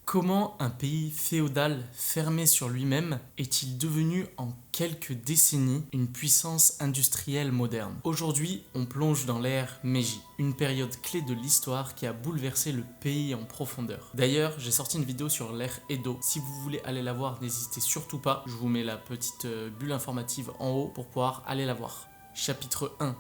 Comment un pays féodal fermé sur lui-même est-il devenu en quelques décennies une puissance industrielle moderne? Aujourd'hui, on plonge dans l'ère Meiji, une période clé de l'histoire qui a bouleversé le pays en profondeur. D'ailleurs, j'ai sorti une vidéo sur l'ère Edo. Si vous voulez aller la voir, n'hésitez surtout pas. Je vous mets la petite bulle informative en haut pour pouvoir aller la voir. Chapitre 1.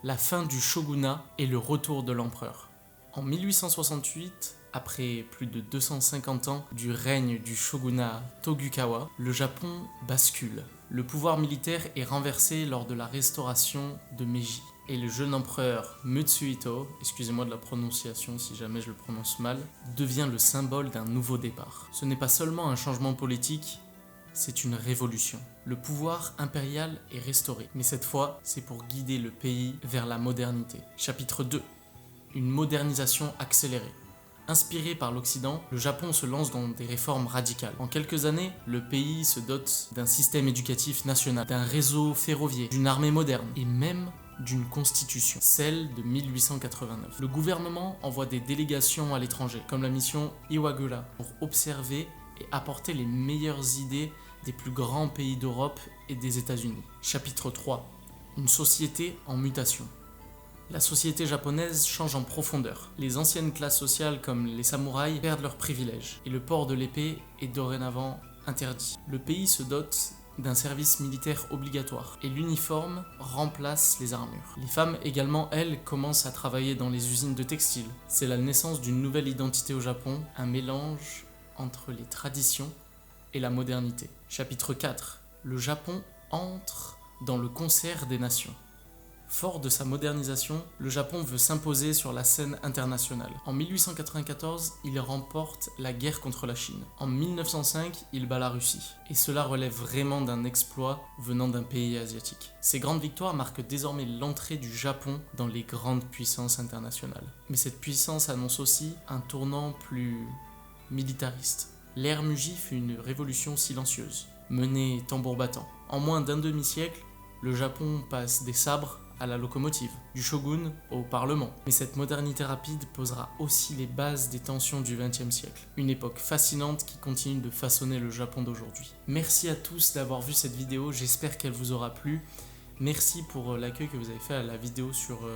La fin du shogunat et le retour de l'empereur. En 1868, après plus de 250 ans du règne du shogunat Tokugawa, le Japon bascule. Le pouvoir militaire est renversé lors de la restauration de Meiji. Et le jeune empereur Mutsuhito, excusez-moi de la prononciation si jamais je le prononce mal, devient le symbole d'un nouveau départ. Ce n'est pas seulement un changement politique, c'est une révolution. Le pouvoir impérial est restauré, mais cette fois, c'est pour guider le pays vers la modernité. Chapitre 2. Une modernisation accélérée. Inspiré par l'Occident, le Japon se lance dans des réformes radicales. En quelques années, le pays se dote d'un système éducatif national, d'un réseau ferroviaire, d'une armée moderne et même d'une constitution, celle de 1889. Le gouvernement envoie des délégations à l'étranger, comme la mission Iwagura, pour observer et apporter les meilleures idées des plus grands pays d'Europe et des États-Unis. Chapitre 3. Une société en mutation. La société japonaise change en profondeur. Les anciennes classes sociales comme les samouraïs perdent leurs privilèges et le port de l'épée est dorénavant interdit. Le pays se dote d'un service militaire obligatoire et l'uniforme remplace les armures. Les femmes également, elles, commencent à travailler dans les usines de textile. C'est la naissance d'une nouvelle identité au Japon, un mélange entre les traditions et la modernité. Chapitre 4. Le Japon entre dans le concert des nations. Fort de sa modernisation, le Japon veut s'imposer sur la scène internationale. En 1894, il remporte la guerre contre la Chine. En 1905, il bat la Russie. Et cela relève vraiment d'un exploit venant d'un pays asiatique. Ces grandes victoires marquent désormais l'entrée du Japon dans les grandes puissances internationales. Mais cette puissance annonce aussi un tournant plus militariste. L'ère Meiji fut une révolution silencieuse, menée tambour battant. En moins d'un demi-siècle, le Japon passe des sabres à la locomotive, du shogun au parlement. Mais cette modernité rapide posera aussi les bases des tensions du XXe siècle. Une époque fascinante qui continue de façonner le Japon d'aujourd'hui. Merci à tous d'avoir vu cette vidéo, j'espère qu'elle vous aura plu. Merci pour l'accueil que vous avez fait à la vidéo sur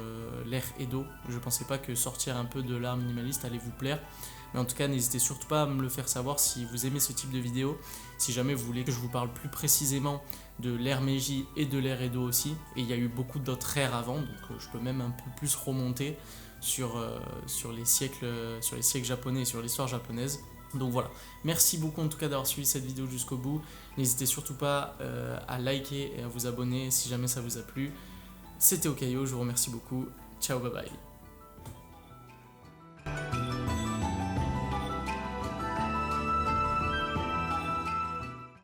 l'ère Edo. Je pensais pas que sortir un peu de l'art minimaliste allait vous plaire. Mais en tout cas, n'hésitez surtout pas à me le faire savoir si vous aimez ce type de vidéo. Si jamais vous voulez que je vous parle plus précisément de l'ère Meiji et de l'ère Edo aussi. Et il y a eu beaucoup d'autres ères avant, donc je peux même un peu plus remonter sur les siècles japonais et sur l'histoire japonaise. Donc voilà, merci beaucoup en tout cas d'avoir suivi cette vidéo jusqu'au bout. N'hésitez surtout pas à liker et à vous abonner si jamais ça vous a plu. C'était Okayo, je vous remercie beaucoup. Ciao, bye bye.